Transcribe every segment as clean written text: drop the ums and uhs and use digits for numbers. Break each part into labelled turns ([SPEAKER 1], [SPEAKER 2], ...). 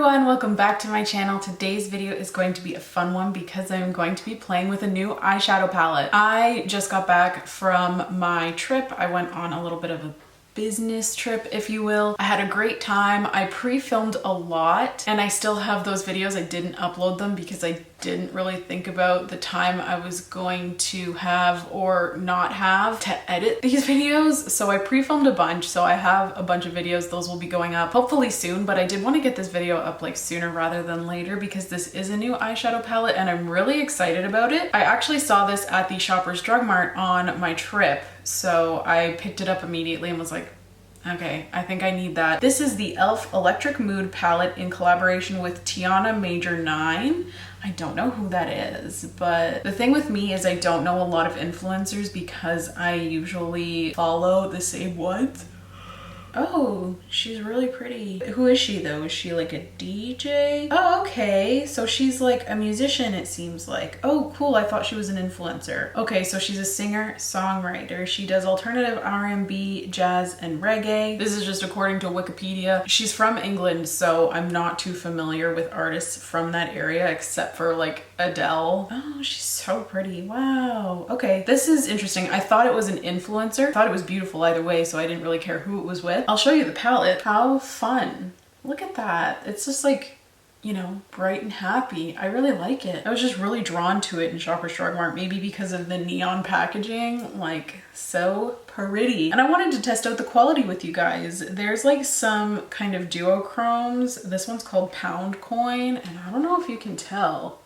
[SPEAKER 1] everyone, welcome back to my channel. Today's video is going to be a fun one because I'm going to be playing with a new eyeshadow palette. I just got back from my trip. I went on a little bit of a business trip, if you will. I had a great time. I pre-filmed a lot and I still have those videos. I didn't upload them because I didn't really think about the time I was going to have or not have to edit these videos. So I pre-filmed a bunch. So I have a bunch of videos. Those will be going up hopefully soon, but I did want to get this video up like sooner rather than later because this is a new eyeshadow palette and I'm really excited about it. I actually saw this at the Shoppers Drug Mart on my trip. So I picked it up immediately and was like, okay, I think I need that. This is the e.l.f. Electric Mood palette in collaboration with Tiana Major9. I don't know who that is, but the thing with me is I don't know a lot of influencers because I usually follow the same ones. Oh, she's really pretty. Who is she though? Is she like a DJ? Oh, okay. So she's like a musician, it seems like. Oh, cool. I thought she was an influencer. Okay, so she's a singer, songwriter. She does alternative R&B, jazz, and reggae. This is just according to Wikipedia. She's from England, so I'm not too familiar with artists from that area except for like Adele. Oh, she's so pretty. Wow. Okay, this is interesting. I thought it was an influencer. I thought it was beautiful either way, so I didn't really care who it was with. I'll show you the palette. How fun. Look at that. It's just like, you know, bright and happy. I really like it. I was just really drawn to it in Shoppers Drug Mart, maybe because of the neon packaging. Like, so pretty. And I wanted to test out the quality with you guys. There's like some kind of duochromes. This one's called Pound Coin, and I don't know if you can tell,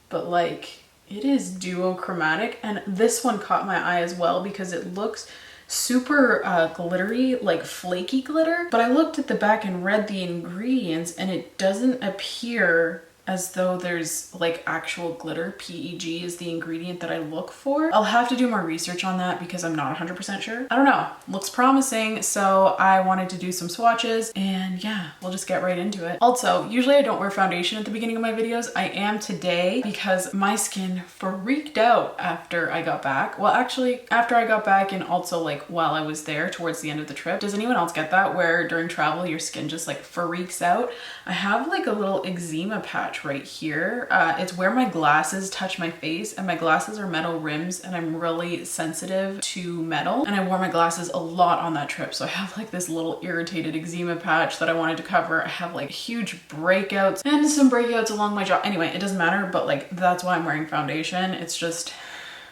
[SPEAKER 1] but like it is duochromatic, and this one caught my eye as well because it looks super glittery, like flaky glitter. But I looked at the back and read the ingredients and it doesn't appear as though there's like actual glitter. PEG is the ingredient that I look for. I'll have to do more research on that because I'm not 100% sure. I don't know. Looks promising. So I wanted to do some swatches and yeah, we'll just get right into it. Also, usually I don't wear foundation at the beginning of my videos. I am today because my skin freaked out after I got back. Well, actually after I got back and also like while I was there towards the end of the trip. Does anyone else get that where during travel your skin just like freaks out? I have like a little eczema patch right here. It's where my glasses touch my face, and my glasses are metal rims and I'm really sensitive to metal, and I wore my glasses a lot on that trip, so I have like this little irritated eczema patch that I wanted to cover. I have like huge breakouts and some breakouts along my jaw. Anyway, it doesn't matter, but like that's why I'm wearing foundation. It's just,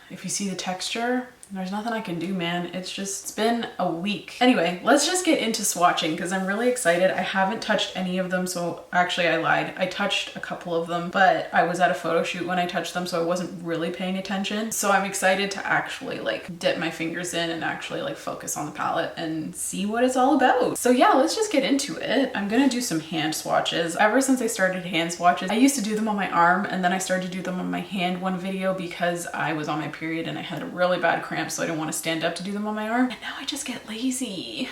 [SPEAKER 1] if you see the texture, there's nothing I can do, man. It's been a week. Anyway, let's just get into swatching because I'm really excited. I haven't touched any of them, so actually I lied. I touched a couple of them, but I was at a photo shoot when I touched them, so I wasn't really paying attention. So I'm excited to actually like dip my fingers in and actually like focus on the palette and see what it's all about. So yeah, let's just get into it. I'm gonna do some hand swatches. Ever since I started hand swatches, I used to do them on my arm and then I started to do them on my hand one video because I was on my period and I had a really bad cramp, so I didn't want to stand up to do them on my arm, and now I just get lazy.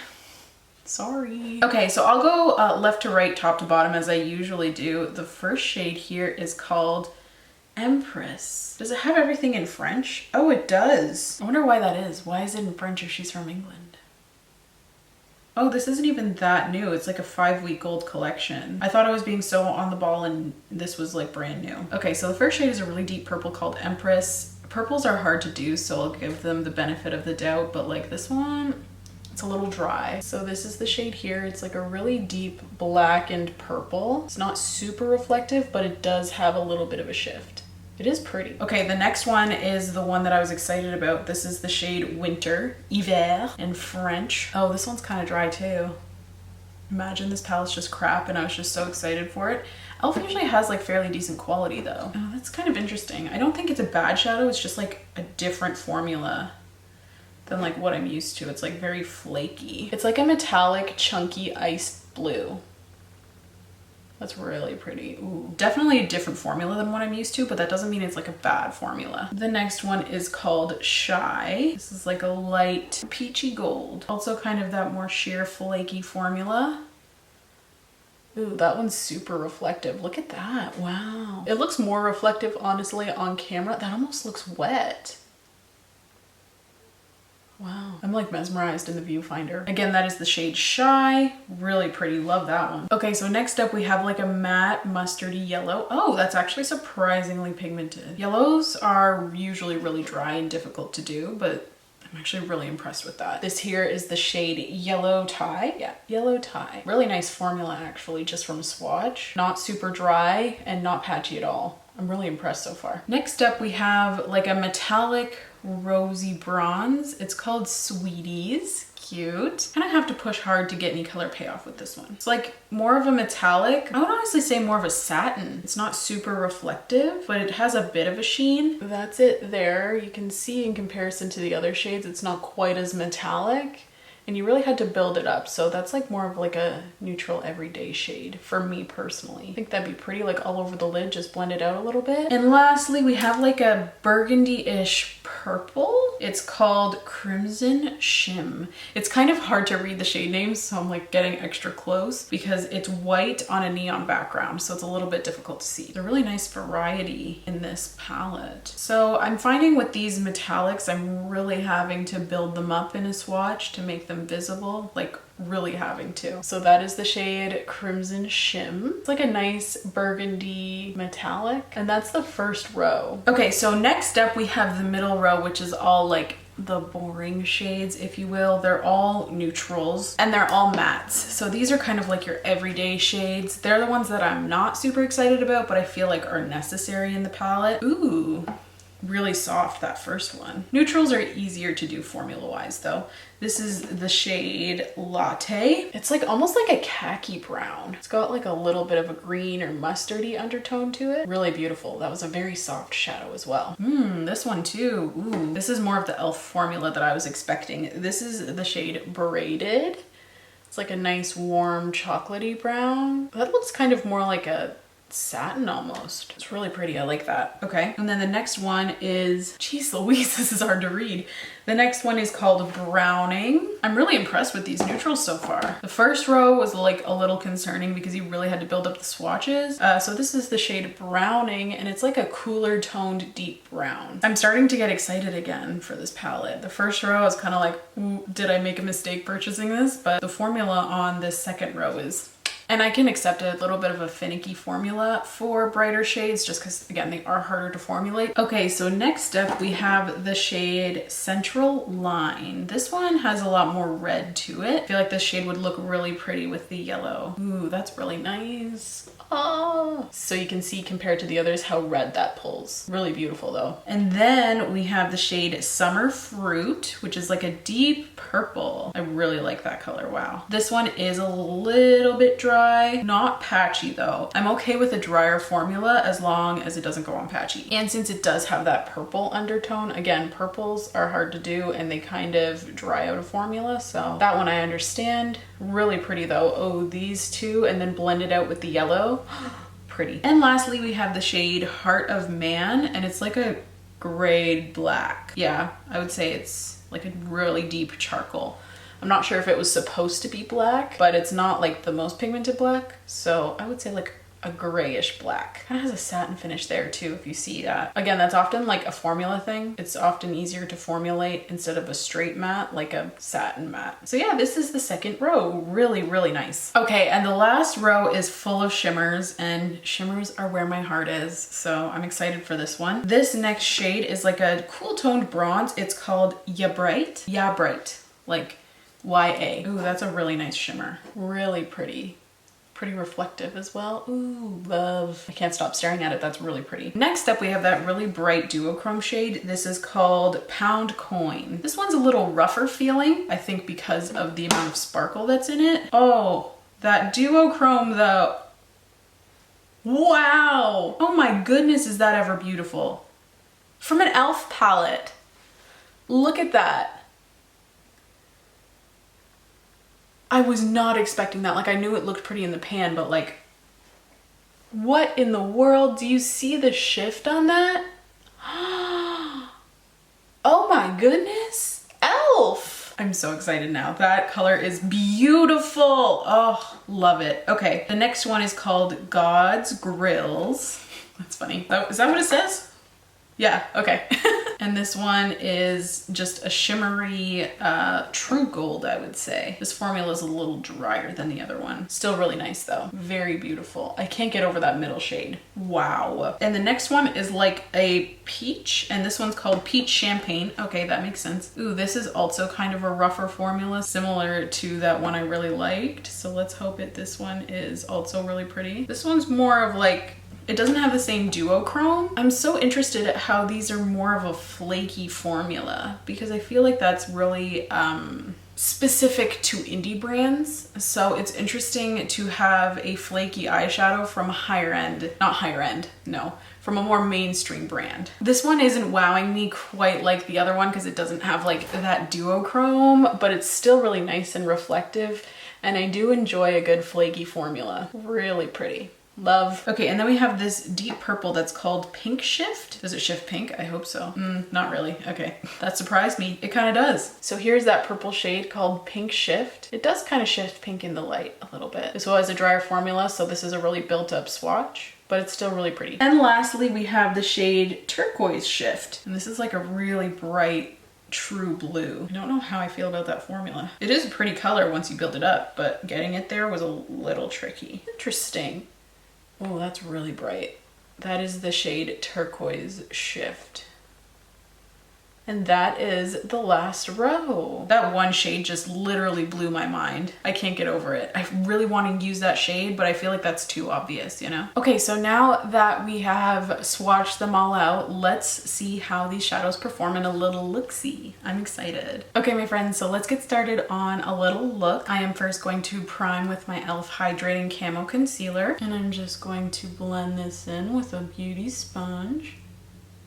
[SPEAKER 1] Sorry. Okay, so I'll go left to right, top to bottom as I usually do. The first shade here is called Empress. Does it have everything in French? Oh, it does. I wonder why that is. Why is it in French if she's from England? Oh, this isn't even that new. It's like a 5-week-old collection. I thought I was being so on the ball and this was like brand new. Okay, so the first shade is a really deep purple called Empress. Purples are hard to do, so I'll give them the benefit of the doubt, but like this one, it's a little dry. So this is the shade here. It's like a really deep blackened purple. It's not super reflective, but it does have a little bit of a shift. It is pretty. Okay, the next one is the one that I was excited about. This is the shade Winter, Hiver in French. Oh, this one's kind of dry too. Imagine this palette's just crap and I was just so excited for it. e.l.f. usually has like fairly decent quality though. Oh, that's kind of interesting. I don't think it's a bad shadow. It's just like a different formula than like what I'm used to. It's like very flaky. It's like a metallic, chunky ice blue. That's really pretty. Ooh, definitely a different formula than what I'm used to, but that doesn't mean it's like a bad formula. The next one is called Shy. This is like a light peachy gold. Also kind of that more sheer flaky formula. Ooh, that one's super reflective. Look at that. Wow. It looks more reflective, honestly, on camera. That almost looks wet. Wow, I'm like mesmerized in the viewfinder. Again, that is the shade Shy. Really pretty, love that one. Okay, so next up we have like a matte mustardy yellow. Oh, that's actually surprisingly pigmented. Yellows are usually really dry and difficult to do, but I'm actually really impressed with that. This here is the shade Yellow Tie. Yeah, Yellow Tie. Really nice formula actually, just from Swatch. Not super dry and not patchy at all. I'm really impressed so far. Next up we have like a metallic rosy bronze. It's called Sweeties. Cute. Kind of have to push hard to get any color payoff with this one. It's like more of a metallic. I would honestly say more of a satin. It's not super reflective, but it has a bit of a sheen. That's it there. You can see in comparison to the other shades, it's not quite as metallic. And you really had to build it up. So that's like more of like a neutral everyday shade for me personally. I think that'd be pretty like all over the lid, just blend it out a little bit. And lastly, we have like a burgundy-ish purple. It's called Crimson Shim. It's kind of hard to read the shade names, so I'm like getting extra close because it's white on a neon background. So it's a little bit difficult to see. It's a really nice variety in this palette. So I'm finding with these metallics, I'm really having to build them up in a swatch to make them visible, like really having to. So that is the shade Crimson Shim. It's like a nice burgundy metallic, and that's the first row. Okay, so next up we have the middle row, which is all like the boring shades, if you will. They're all neutrals and they're all mattes. So these are kind of like your everyday shades. They're the ones that I'm not super excited about, but I feel like are necessary in the palette. Ooh, really soft, that first one. Neutrals are easier to do formula wise though. This is the shade Latte. It's like almost like a khaki brown. It's got like a little bit of a green or mustardy undertone to it. Really beautiful. That was a very soft shadow as well. This one too. Ooh, this is more of the e.l.f. formula that I was expecting. This is the shade Braided. It's like a nice warm chocolatey brown. That looks kind of more like a satin almost. It's really pretty. I like that. Okay. And then the next one is, geez Louise, this is hard to read. The next one is called Browning. I'm really impressed with these neutrals so far. The first row was like a little concerning because you really had to build up the swatches. So this is the shade Browning, and it's like a cooler toned deep brown. I'm starting to get excited again for this palette. The first row I was kind of like, ooh, did I make a mistake purchasing this? But the formula on this second row is, and I can accept a little bit of a finicky formula for brighter shades just because, again, they are harder to formulate. Okay, so next up we have the shade Central Line. This one has a lot more red to it. I feel like this shade would look really pretty with the yellow. Ooh, that's really nice. Oh, so you can see compared to the others how red that pulls. Really beautiful though. And then we have the shade Summer Fruit, which is like a deep purple. I really like that color. Wow. This one is a little bit dry, not patchy though. I'm okay with a drier formula as long as it doesn't go on patchy. And since it does have that purple undertone, again, purples are hard to do and they kind of dry out a formula. So that one I understand. Really pretty though. Oh, these two, and then blend it out with the yellow. Pretty. And lastly, we have the shade Heart of Man, and it's like a grayed black. Yeah, I would say it's like a really deep charcoal. I'm not sure if it was supposed to be black, but it's not like the most pigmented black. So I would say like a grayish black. Kind of has a satin finish there too, if you see that. Again, that's often like a formula thing. It's often easier to formulate instead of a straight matte, like a satin matte. So yeah, this is the second row. Really, really nice. Okay, and the last row is full of shimmers, and shimmers are where my heart is. So I'm excited for this one. This next shade is like a cool toned bronze. It's called Ya Bright. Ya Bright, like YA. Ooh, that's a really nice shimmer. Really pretty. Pretty reflective as well. Ooh, love. I can't stop staring at it. That's really pretty. Next up, we have that really bright duochrome shade. This is called Pound Coin. This one's a little rougher feeling, I think because of the amount of sparkle that's in it. Oh, that duochrome though. Wow. Oh my goodness, is that ever beautiful. From an e.l.f. palette. Look at that. I was not expecting that. Like, I knew it looked pretty in the pan, but like, what in the world? Do you see the shift on that? Oh my goodness. e.l.f. I'm so excited now. That color is beautiful. Oh, love it. Okay, the next one is called God's Grills. That's funny. Is that what it says? Yeah, okay. And this one is just a shimmery true gold, I would say. This formula is a little drier than the other one. Still really nice though. Very beautiful. I can't get over that middle shade. Wow. And the next one is like a peach, and this one's called Peach Champagne. Okay, that makes sense. Ooh, this is also kind of a rougher formula, similar to that one I really liked. So let's hope this one is also really pretty. This one's more of like, it doesn't have the same duochrome. I'm so interested at how these are more of a flaky formula, because I feel like that's really specific to indie brands. So it's interesting to have a flaky eyeshadow from a higher end, not higher end, no, from a more mainstream brand. This one isn't wowing me quite like the other one because it doesn't have like that duochrome, but it's still really nice and reflective. And I do enjoy a good flaky formula. Really pretty. Love. Okay, and then we have this deep purple that's called Pink Shift. Does it shift pink? I hope so. Not really. Okay, that surprised me. It kind of does. So here's that purple shade called Pink Shift. It does kind of shift pink in the light a little bit. This was a drier formula, so this is a really built up swatch, but it's still really pretty. And lastly, we have the shade Turquoise Shift. And this is like a really bright, true blue. I don't know how I feel about that formula. It is a pretty color once you build it up, but getting it there was a little tricky. Interesting. Oh, that's really bright. That is the shade Turquoise Shift. And that is the last row. That one shade just literally blew my mind. I can't get over it. I really want to use that shade, but I feel like that's too obvious, you know? Okay, so now that we have swatched them all out, let's see how these shadows perform in a little look-see. I'm excited. Okay, my friends, so let's get started on a little look. I am first going to prime with my e.l.f. Hydrating Camo Concealer, and I'm just going to blend this in with a beauty sponge.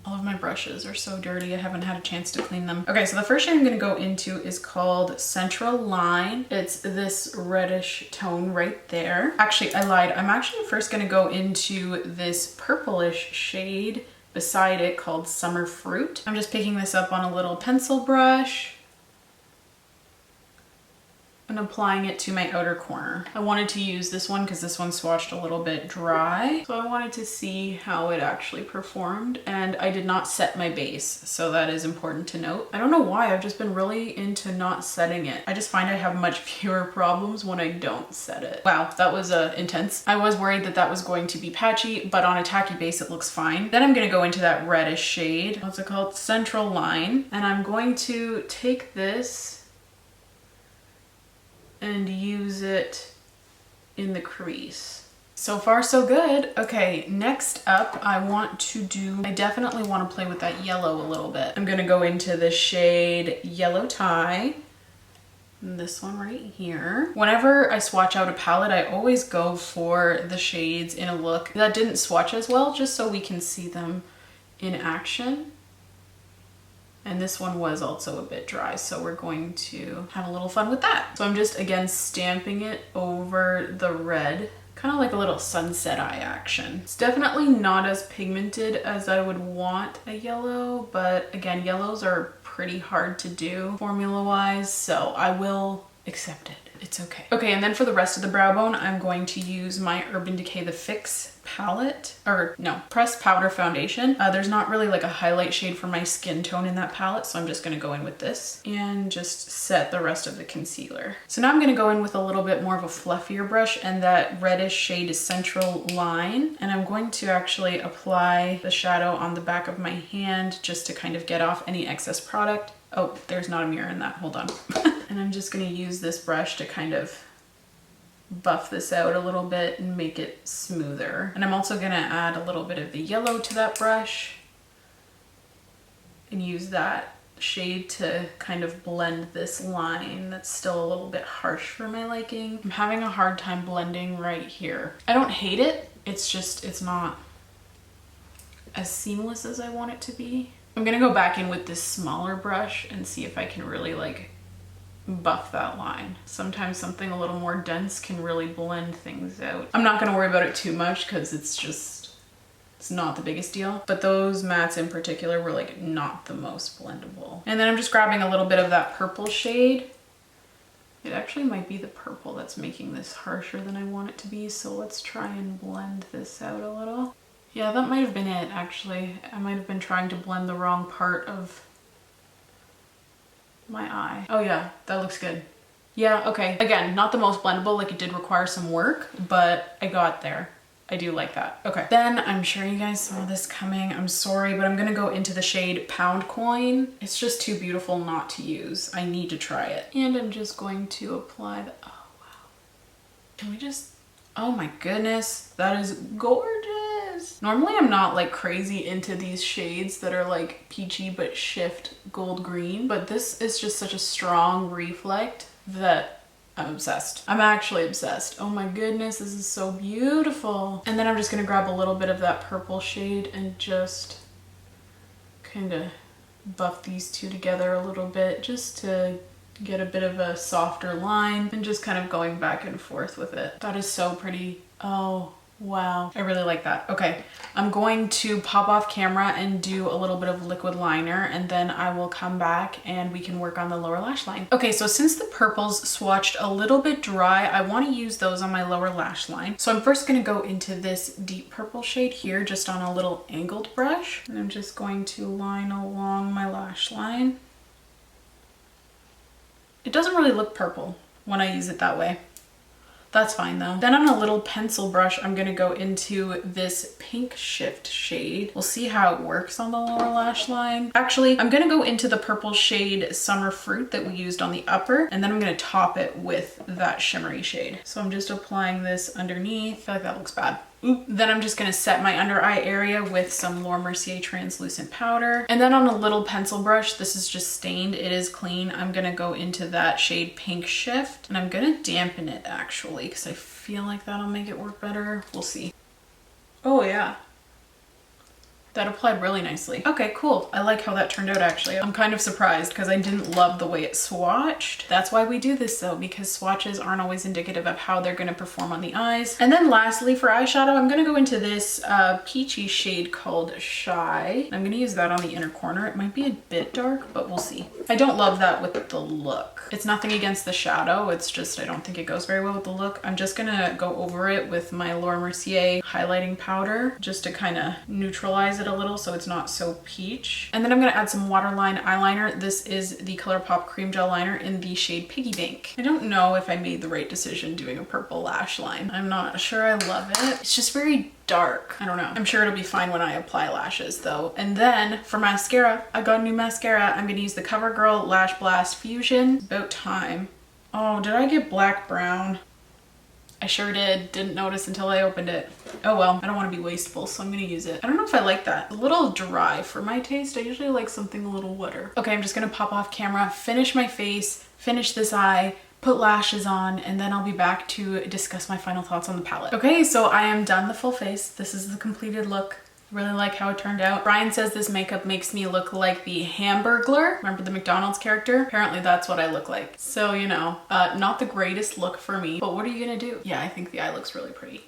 [SPEAKER 1] All of my brushes are so dirty, I haven't had a chance to clean them. Okay, so the first shade I'm gonna go into is called Central Line. It's this reddish tone right there. Actually, I lied. I'm actually first gonna go into this purplish shade beside it called Summer Fruit. I'm just picking this up on a little pencil brush and applying it to my outer corner. I wanted to use this one because this one swatched a little bit dry. So I wanted to see how it actually performed, and I did not set my base. So that is important to note. I don't know why, I've just been really into not setting it. I just find I have much fewer problems when I don't set it. Wow, that was intense. I was worried that that was going to be patchy, but on a tacky base, it looks fine. Then I'm gonna go into that reddish shade. What's it called? Central Line. And I'm going to take this and use it in the crease. So far, so good. Okay, next up, I definitely want to play with that yellow a little bit. I'm gonna go into the shade Yellow Tie. This one right here. Whenever I swatch out a palette, I always go for the shades in a look that didn't swatch as well, just so we can see them in action. And this one was also a bit dry, so we're going to have a little fun with that. So I'm just, again, stamping it over the red, kind of like a little sunset eye action. It's definitely not as pigmented as I would want a yellow, but again, yellows are pretty hard to do formula-wise, so I will accept it. It's okay. Okay, and then for the rest of the brow bone, I'm going to use my Urban Decay The Fix palette, or no, pressed powder foundation. There's not really like a highlight shade for my skin tone in that palette, so I'm just gonna go in with this and just set the rest of the concealer. So now I'm gonna go in with a little bit more of a fluffier brush, and that reddish shade is Central Line. And I'm going to actually apply the shadow on the back of my hand just to kind of get off any excess product. Oh, there's not a mirror in that, hold on. And I'm just gonna use this brush to kind of buff this out a little bit and make it smoother. And I'm also gonna add a little bit of the yellow to that brush and use that shade to kind of blend this line that's still a little bit harsh for my liking. I'm having a hard time blending right here. I don't hate it, it's just, it's not as seamless as I want it to be. I'm gonna go back in with this smaller brush and see if I can really like buff that line. Sometimes something a little more dense can really blend things out. I'm not gonna worry about it too much because it's not the biggest deal, but those mattes in particular were like not the most blendable. And then I'm just grabbing a little bit of that purple shade. It actually might be the purple that's making this harsher than I want it to be, so let's try and blend this out a little. Yeah, that might have been it actually. I might have been trying to blend the wrong part of my eye. Oh yeah, that looks good. Yeah, okay. Again, not the most blendable, like it did require some work, but I got there. I do like that. Okay. Then I'm sure you guys saw this coming. I'm sorry, but I'm gonna go into the shade Pound Coin. It's just too beautiful not to use. I need to try it. And I'm just going to apply the, oh wow. Can we just, oh my goodness, that is gorgeous. Normally I'm not like crazy into these shades that are like peachy but shift gold green, but this is just such a strong reflect that I'm obsessed. I'm actually obsessed. Oh my goodness, this is so beautiful. And then I'm just gonna grab a little bit of that purple shade and just kind of buff these two together a little bit just to get a bit of a softer line and just kind of going back and forth with it. That is so pretty. Oh, wow. I really like that. Okay, I'm going to pop off camera and do a little bit of liquid liner, and then I will come back and we can work on the lower lash line. Okay, so since the purples swatched a little bit dry, I want to use those on my lower lash line. So I'm first going to go into this deep purple shade here, just on a little angled brush. And I'm just going to line along my lash line. It doesn't really look purple when I use it that way. That's fine though. Then on a little pencil brush, I'm gonna go into this pink shift shade. We'll see how it works on the lower lash line. Actually, I'm gonna go into the purple shade Summer Fruit that we used on the upper, and then I'm gonna top it with that shimmery shade. So I'm just applying this underneath. I feel like that looks bad. Oop. Then I'm just gonna set my under eye area with some Mercier translucent powder. And then on a little pencil brush, this is just stained, it is clean. I'm gonna go into that shade Pink Shift, and I'm gonna dampen it actually, because I feel like that'll make it work better. We'll see. Oh yeah. That applied really nicely. Okay, cool. I like how that turned out actually. I'm kind of surprised because I didn't love the way it swatched. That's why we do this though, because swatches aren't always indicative of how they're gonna perform on the eyes. And then lastly for eyeshadow, I'm gonna go into this peachy shade called Shy. I'm gonna use that on the inner corner. It might be a bit dark, but we'll see. I don't love that with the look. It's nothing against the shadow, it's just I don't think it goes very well with the look. I'm just gonna go over it with my Mercier highlighting powder just to kind of neutralize it a little so it's not so peach. And then I'm gonna add some waterline eyeliner. This is the Colourpop Cream Gel Liner in the shade Piggybank. I don't know if I made the right decision doing a purple lash line. I'm not sure I love it. It's just very dark. I don't know. I'm sure it'll be fine when I apply lashes though. And then for mascara, I got a new mascara. I'm gonna use the CoverGirl Lash Blast Fusion. About time. Oh, did I get black brown? I sure did. Didn't notice until I opened it. Oh well, I don't want to be wasteful, so I'm gonna use it. I don't know if I like that. A little dry for my taste. I usually like something a little wetter. Okay, I'm just gonna pop off camera, finish my face, finish this eye, put lashes on, and then I'll be back to discuss my final thoughts on the palette. Okay, so I am done the full face. This is the completed look. Really like how it turned out. Brian says this makeup makes me look like the Hamburglar. Remember the McDonald's character? Apparently that's what I look like. So, you know, not the greatest look for me, but what are you gonna do? Yeah, I think the eye looks really pretty.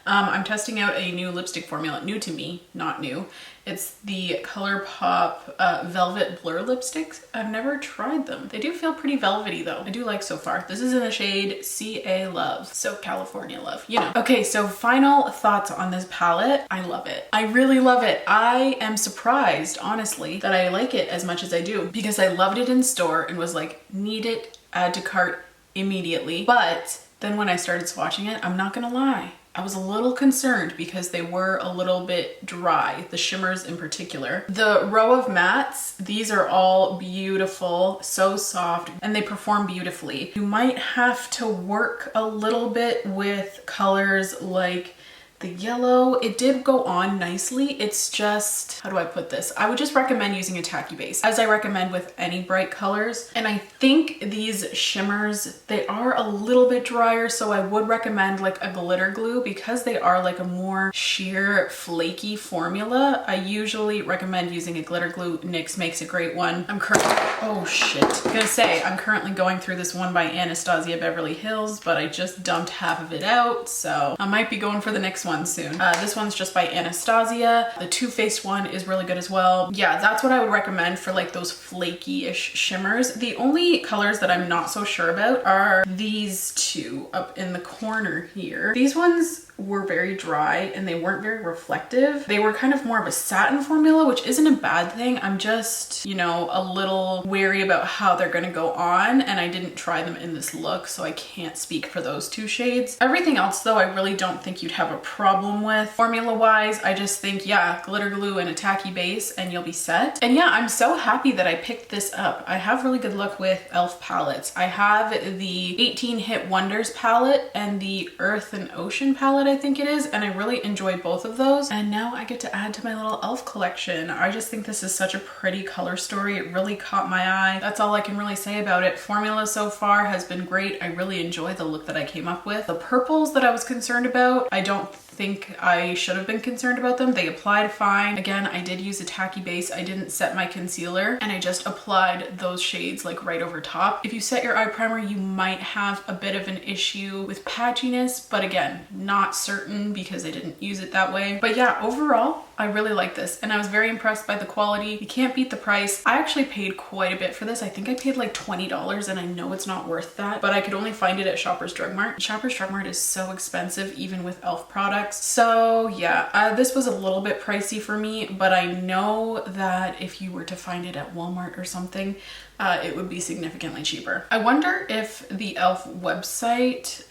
[SPEAKER 1] I'm testing out a new lipstick formula, new to me, not new. It's the Colourpop Velvet Blur lipsticks. I've never tried them. They do feel pretty velvety though. I do like so far. This is in the shade CA Love. So California Love, you know. Okay, so final thoughts on this palette. I love it. I really love it. I am surprised, honestly, that I like it as much as I do because I loved it in store and was like, need it, add to cart immediately. But then when I started swatching it, I'm not gonna lie, I was a little concerned because they were a little bit dry, the shimmers in particular. The row of mattes, these are all beautiful, so soft, and they perform beautifully. You might have to work a little bit with colors like the yellow. It did go on nicely. It's just, how do I put this? I would just recommend using a tacky base, as I recommend with any bright colors. And I think these shimmers, they are a little bit drier, so I would recommend like a glitter glue because they are like a more sheer, flaky formula. I usually recommend using a glitter glue. NYX makes a great one. I'm currently, oh shit. I'm gonna say, I'm currently going through this one by Anastasia Beverly Hills, but I just dumped half of it out, so I might be going for the next one one soon. This one's just by Anastasia. The Too Faced one is really good as well. Yeah, that's what I would recommend for like those flaky-ish shimmers. The only colors that I'm not so sure about are these two up in the corner here. These ones were very dry and they weren't very reflective. They were kind of more of a satin formula, which isn't a bad thing. I'm just, you know, a little wary about how they're gonna go on, and I didn't try them in this look, so I can't speak for those two shades. Everything else though, I really don't think you'd have a problem with. Formula wise, I just think, yeah, glitter glue and a tacky base and you'll be set. And yeah, I'm so happy that I picked this up. I have really good luck with e.l.f. palettes. I have the 18 Hit Wonders palette and the Earth and Ocean palette, I think it is, and I really enjoy both of those. And now I get to add to my little e.l.f. collection. I just think this is such a pretty color story. It really caught my eye. That's all I can really say about it. Formula so far has been great. I really enjoy the look that I came up with. The purples that I was concerned about, I don't think I should have been concerned about them. They applied fine. Again, I did use a tacky base. I didn't set my concealer and I just applied those shades like right over top. If you set your eye primer, you might have a bit of an issue with patchiness, but again, not certain because I didn't use it that way. But yeah, overall, I really like this and I was very impressed by the quality. You can't beat the price. I actually paid quite a bit for this. I think I paid like $20 and I know it's not worth that, but I could only find it at Shoppers Drug Mart. Shoppers Drug Mart is so expensive even with e.l.f. products. So yeah, this was a little bit pricey for me, but I know that if you were to find it at Walmart or something, it would be significantly cheaper. I wonder if the e.l.f. website,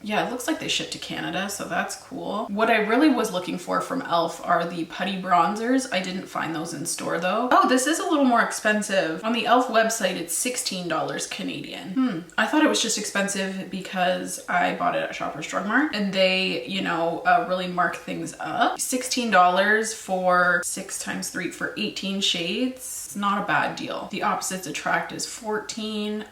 [SPEAKER 1] yeah, it looks like they ship to Canada, so that's cool. What I really was looking for from e.l.f. are the putty bronzers. I didn't find those in store though. Oh, this is a little more expensive. On the e.l.f. website, it's $16 Canadian. I thought it was just expensive because I bought it at Shoppers Drug Mart and they, you know, really mark things up. $16 for 6 times 3 for 18 shades. It's not a bad deal. The Opposites Attract is 14.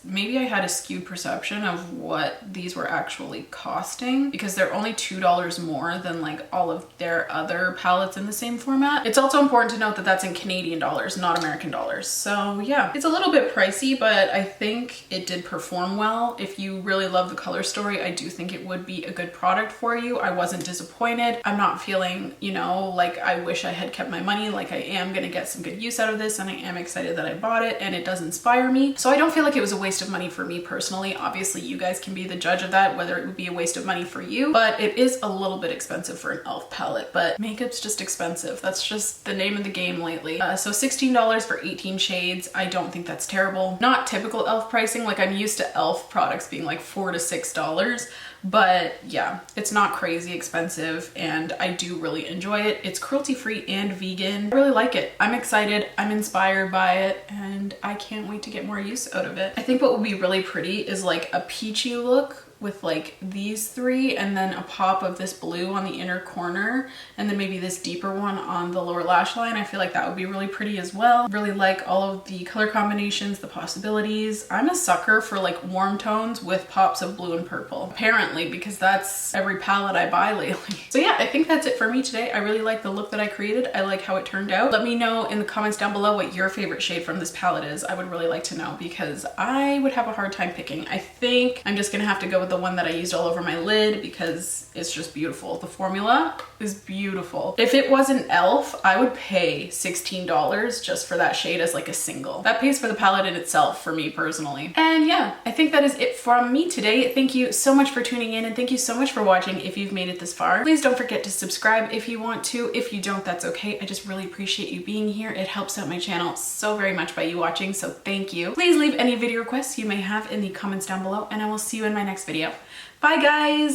[SPEAKER 1] Maybe I had a skewed perception of what these were actually costing because they're only $2 more than like all of their other palettes in the same format. It's also important to note that that's in Canadian dollars, not American dollars. So yeah, it's a little bit pricey, but I think it did perform well. If you really love the color story, I do think it would be a good product for you. I wasn't disappointed. I'm not feeling, you know, like I wish I had kept my money. Like I am gonna get some good use out of this and I am excited that I bought it and it does inspire me. So I don't feel like it was a waste of money for me personally. Obviously you guys can be the judge of that, whether it would be a waste of money for you, but it is a little bit expensive for an e.l.f. palette, but makeup's just expensive. That's just the name of the game lately. So $16 for 18 shades. I don't think that's terrible. Not typical e.l.f. pricing. Like I'm used to e.l.f. products being like $4 to $6. But yeah, it's not crazy expensive and I do really enjoy it. It's cruelty-free and vegan. I really like it. I'm excited, I'm inspired by it, and I can't wait to get more use out of it. I think what would be really pretty is like a peachy look with like these three and then a pop of this blue on the inner corner and then maybe this deeper one on the lower lash line. I feel like that would be really pretty as well. Really like all of the color combinations, the possibilities. I'm a sucker for like warm tones with pops of blue and purple, apparently, because that's every palette I buy lately. So yeah, I think that's it for me today. I really like the look that I created. I like how it turned out. Let me know in the comments down below what your favorite shade from this palette is. I would really like to know because I would have a hard time picking. I think I'm just gonna have to go with the one that I used all over my lid because it's just beautiful. The formula is beautiful. If it wasn't e.l.f., I would pay $16 just for that shade as like a single. That pays for the palette in itself for me personally. And yeah, I think that is it from me today. Thank you so much for tuning in and thank you so much for watching if you've made it this far. Please don't forget to subscribe if you want to. If you don't, that's okay. I just really appreciate you being here. It helps out my channel so very much by you watching, so thank you. Please leave any video requests you may have in the comments down below and I will see you in my next video. Bye guys!